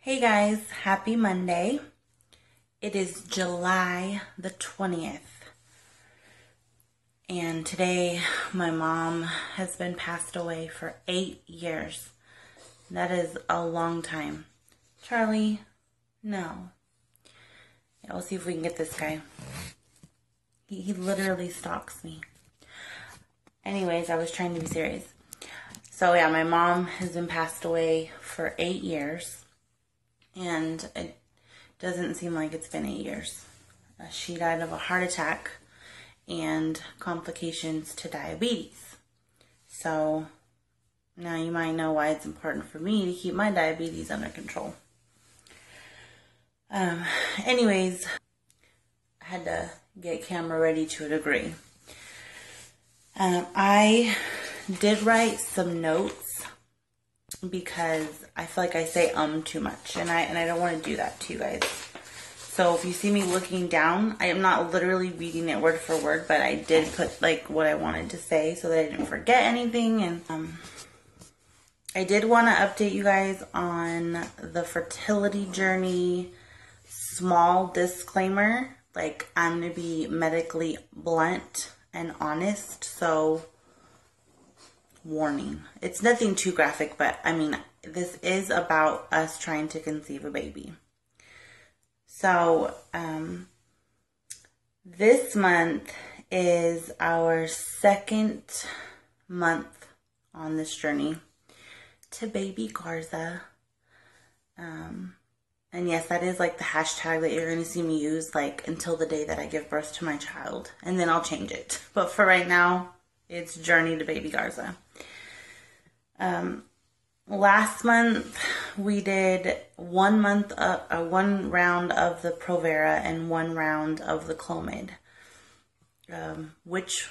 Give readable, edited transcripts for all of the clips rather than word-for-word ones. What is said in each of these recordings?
Hey guys, happy Monday. It is July the 20th. And today my mom has been passed away for 8 years. That is a long time. Charlie, no. Yeah, we'll see if we can get this guy. He literally stalks me. Anyways, I was trying to be serious. So yeah, my mom has been passed away for 8 years. And it doesn't seem like it's been 8 years. She died of a heart attack and complications to diabetes. So now you might know why it's important for me to keep my diabetes under control. Anyways, I had to get camera ready to a degree. I did write some notes because I feel like I say too much, and I don't want to do that to you guys. So if you see me looking down, I am not literally reading it word for word, but I did put like what I wanted to say so that I didn't forget anything. And I did want to update you guys on the fertility journey. Small disclaimer, like I'm going to be medically blunt and honest, so warning. It's nothing too graphic, but I mean, this is about us trying to conceive a baby. So, this month is our second month on this journey to baby Garza. And yes, that is like the hashtag that you're going to see me use like until the day that I give birth to my child. And then I'll change it. But for right now, it's Journey to Baby Garza. Last month we did one round of the provera and one round of the Clomid, which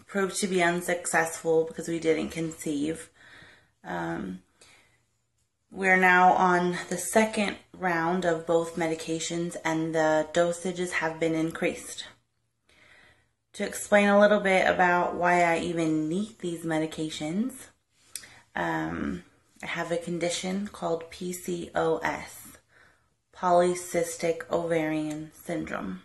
proved to be unsuccessful because we didn't conceive. We're now on the second round of both medications, and the dosages have been increased. To explain a little bit about why I even need these medications, I have a condition called PCOS, polycystic ovarian syndrome.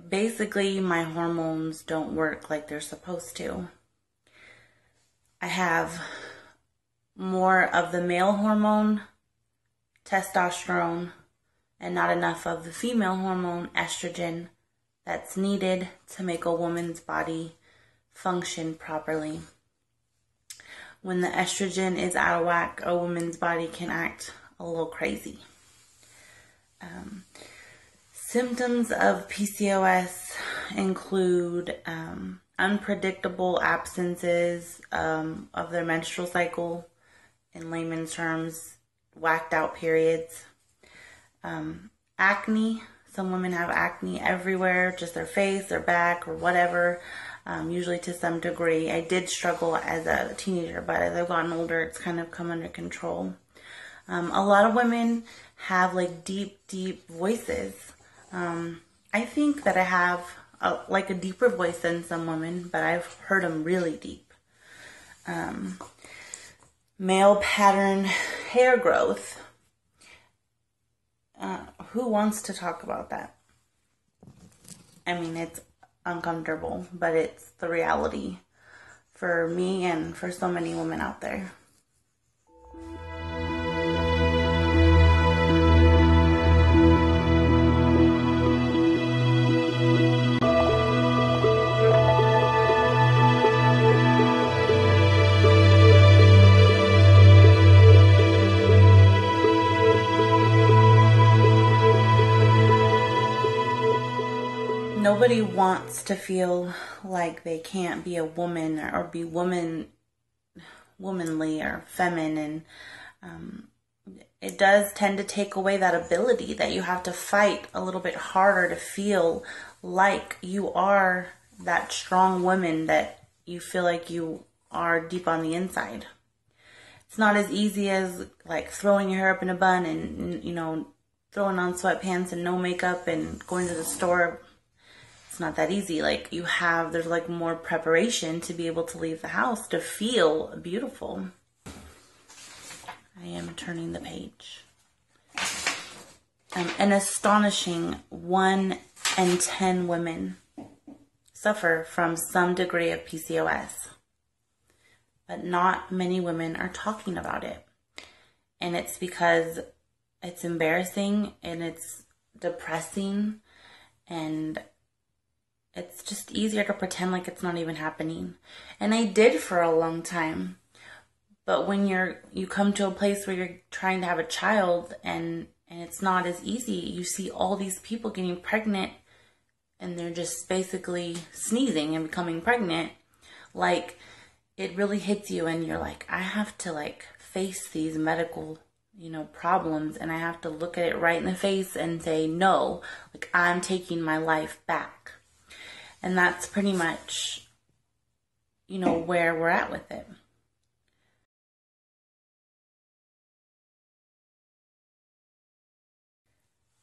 Basically, my hormones don't work like they're supposed to. I have more of the male hormone, testosterone, and not enough of the female hormone, estrogen, that's needed to make a woman's body function properly. When the estrogen is out of whack, a woman's body can act a little crazy. Symptoms of PCOS include unpredictable absences of their menstrual cycle, in layman's terms, whacked out periods. Acne. Some women have acne everywhere, just their face, their back, or whatever, usually to some degree. I did struggle as a teenager, but as I've gotten older, it's kind of come under control. A lot of women have like deep, deep voices. I think that I have a deeper voice than some women, but I've heard them really deep. Male pattern hair growth. Who wants to talk about that? I mean, it's uncomfortable, but it's the reality for me and for so many women out there. Nobody wants to feel like they can't be a woman or be womanly or feminine. It does tend to take away that ability that you have to fight a little bit harder to feel like you are that strong woman that you feel like you are deep on the inside. It's not as easy as like throwing your hair up in a bun and, you know, throwing on sweatpants and no makeup and going to the store. Not that easy. Like there's like more preparation to be able to leave the house to feel beautiful. I am turning the page. An astonishing 1 in 10 women suffer from some degree of PCOS, but not many women are talking about it. And it's because it's embarrassing and it's depressing, and it's just easier to pretend like it's not even happening. And I did for a long time. But when you come to a place where you're trying to have a child and it's not as easy, you see all these people getting pregnant and they're just basically sneezing and becoming pregnant. Like, it really hits you and you're like, I have to like face these medical, problems, and I have to look at it right in the face and say, no, like, I'm taking my life back. And that's pretty much, where we're at with it.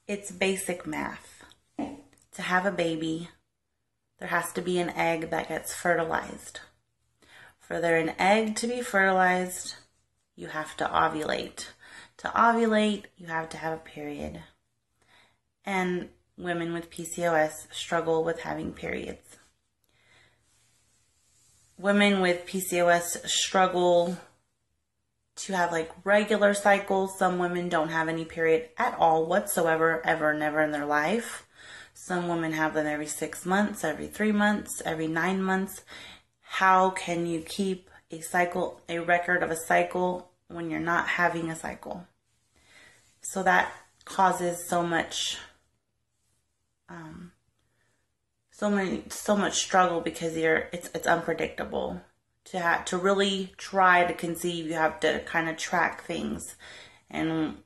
It's basic math. To have a baby, there has to be an egg that gets fertilized. For an egg to be fertilized, you have to ovulate. To ovulate, you have to have a period. And women with PCOS struggle with having periods. Women with PCOS struggle to have like regular cycles. Some women don't have any period at all whatsoever, ever, never in their life. Some women have them every 6 months, every 3 months, every 9 months. How can you keep a record of a cycle when you're not having a cycle? So that causes so much struggle, because it's unpredictable. To really try to conceive, you have to kind of track things, and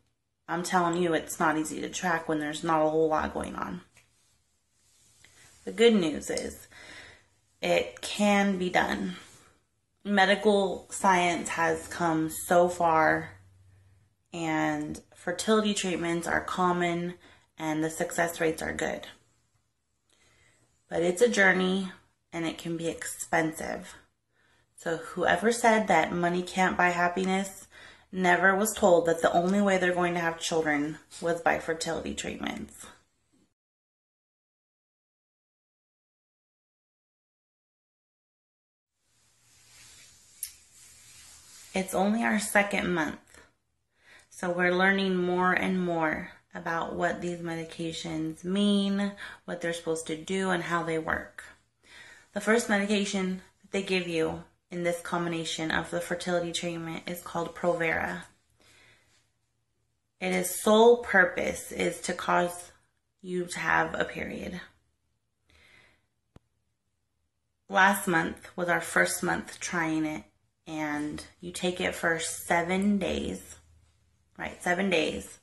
I'm telling you, it's not easy to track when there's not a whole lot going on. The good news is it can be done. Medical science has come so far, and fertility treatments are common, and the success rates are good. But it's a journey, and it can be expensive. So whoever said that money can't buy happiness never was told that the only way they're going to have children was by fertility treatments. It's only our 2nd month, so we're learning more and more about what these medications mean, what they're supposed to do, and how they work. The first medication that they give you in this combination of the fertility treatment is called provera. Its sole purpose is to cause you to have a period. Last month was our first month trying it, and you take it for 7 days, right? 7 days.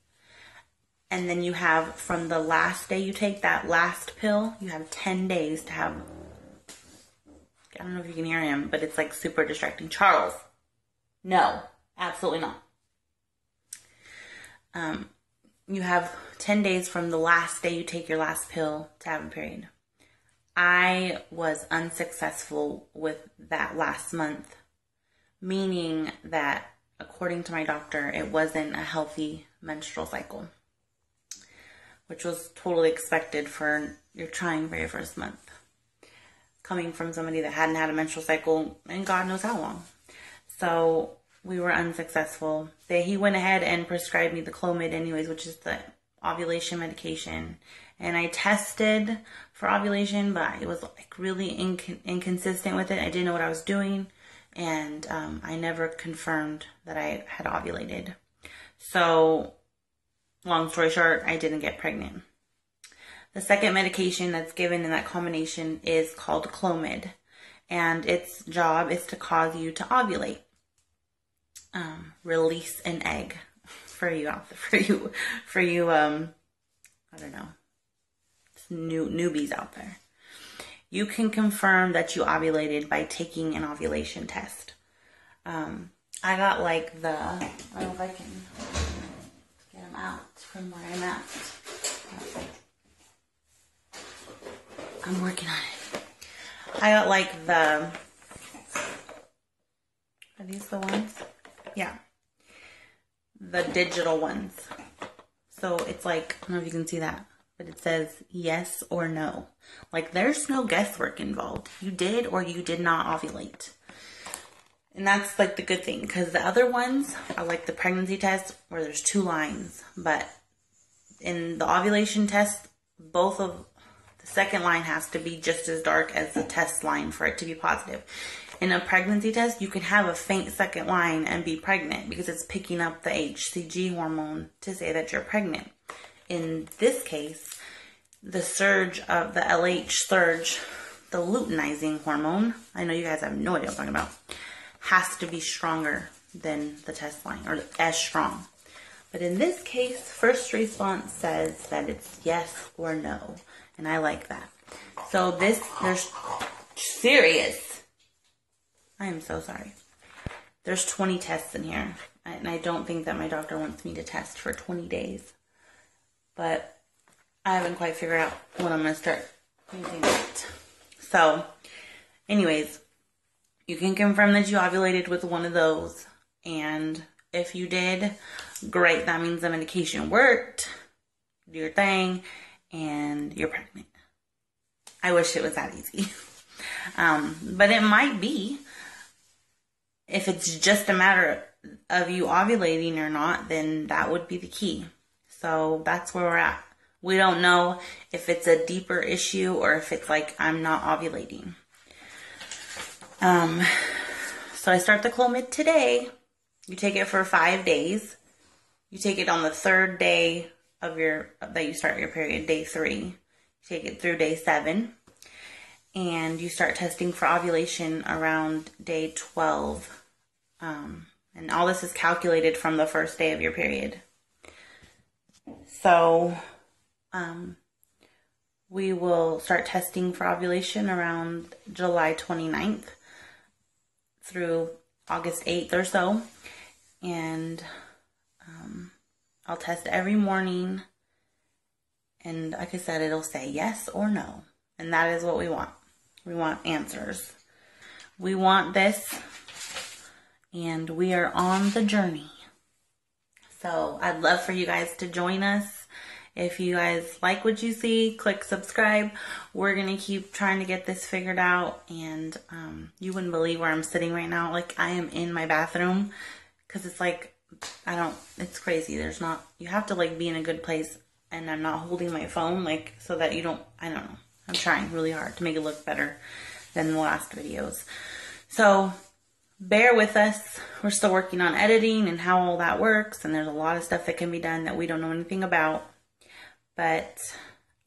And then you have, from the last day you take that last pill, you have 10 days to have, I don't know if you can hear him, but it's like super distracting. Charles. No, absolutely not. You have 10 days from the last day you take your last pill to have a period. I was unsuccessful with that last month, meaning that according to my doctor, it wasn't a healthy menstrual cycle, which was totally expected for your trying for your first month, coming from somebody that hadn't had a menstrual cycle in God knows how long. So we were unsuccessful. He went ahead and prescribed me the Clomid anyways, which is the ovulation medication. And I tested for ovulation, but it was like really inconsistent with it. I didn't know what I was doing, and I never confirmed that I had ovulated. So long story short, I didn't get pregnant. The second medication that's given in that combination is called Clomid, and its job is to cause you to ovulate, release an egg for you. I don't know, newbies out there. You can confirm that you ovulated by taking an ovulation test. I got like I don't know if I can get them out from where I'm at. I'm working on it. I got like are these the ones? Yeah. the digital ones. So it's like, I don't know if you can see that, but it says yes or no. Like there's no guesswork involved. You did or you did not ovulate. And that's like the good thing, because the other ones are like the pregnancy test where there's 2 lines. But in the ovulation test, both of the second line has to be just as dark as the test line for it to be positive. In a pregnancy test, you can have a faint second line and be pregnant because it's picking up the HCG hormone to say that you're pregnant. In this case, the surge of the LH surge, the luteinizing hormone, I know you guys have no idea what I'm talking about, has to be stronger than the test line, or as strong. But in this case, first response says that it's yes or no, and I like that. So there's serious. I am so sorry. There's 20 tests in here, and I don't think that my doctor wants me to test for 20 days. But I haven't quite figured out when I'm going to start using it. So, anyways, you can confirm that you ovulated with one of those. And if you did, great. That means the medication worked. Do your thing, and you're pregnant. I wish it was that easy. But it might be. If it's just a matter of you ovulating or not, then that would be the key. So that's where we're at. We don't know if it's a deeper issue or if it's like I'm not ovulating. So I start the Clomid today. You take it for 5 days. You take it on the 3rd day of that you start your period, day 3. You take it through day 7. And you start testing for ovulation around day 12. And all this is calculated from the 1st day of your period. So, we will start testing for ovulation around July 29th through August 8th or so. And, I'll test every morning. And like I said, it'll say yes or no. And that is what we want. We want answers. We want this. And we are on the journey. So I'd love for you guys to join us. If you guys like what you see, click subscribe. We're going to keep trying to get this figured out. And you wouldn't believe where I'm sitting right now. Like I am in my bathroom. Because it's like, it's crazy. You have to like be in a good place. And I'm not holding my phone like so that you don't, I don't know. I'm trying really hard to make it look better than the last videos. So bear with us. We're still working on editing and how all that works. And there's a lot of stuff that can be done that we don't know anything about. But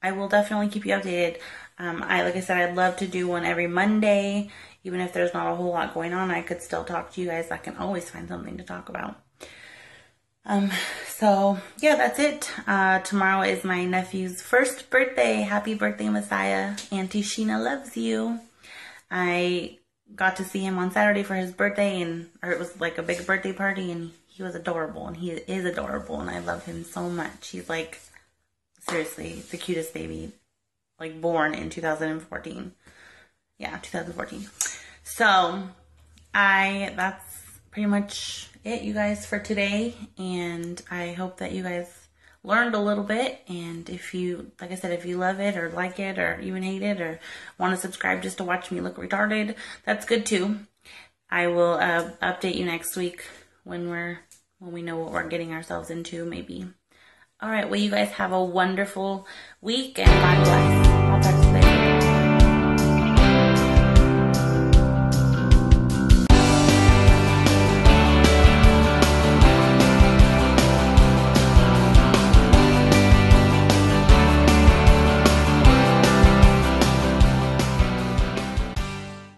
I will definitely keep you updated. Like I said, I'd love to do one every Monday. Even if there's not a whole lot going on, I could still talk to you guys. I can always find something to talk about. So yeah, that's it. Tomorrow is my nephew's 1st birthday. Happy birthday, Messiah. Auntie Sheena loves you. I got to see him on Saturday for his birthday, or it was like a big birthday party, and he was adorable, and he is adorable, and I love him so much. He's like, seriously, the cutest baby, like born in 2014. Yeah, 2014. So, that's pretty much it, you guys, for today, and I hope that you guys learned a little bit. And if you, like I said, if you love it or like it or even hate it or want to subscribe just to watch me look retarded, that's good too. I will update you next week when we know what we're getting ourselves into, maybe. All right, well, you guys have a wonderful week, and God bless. I'll talk to you.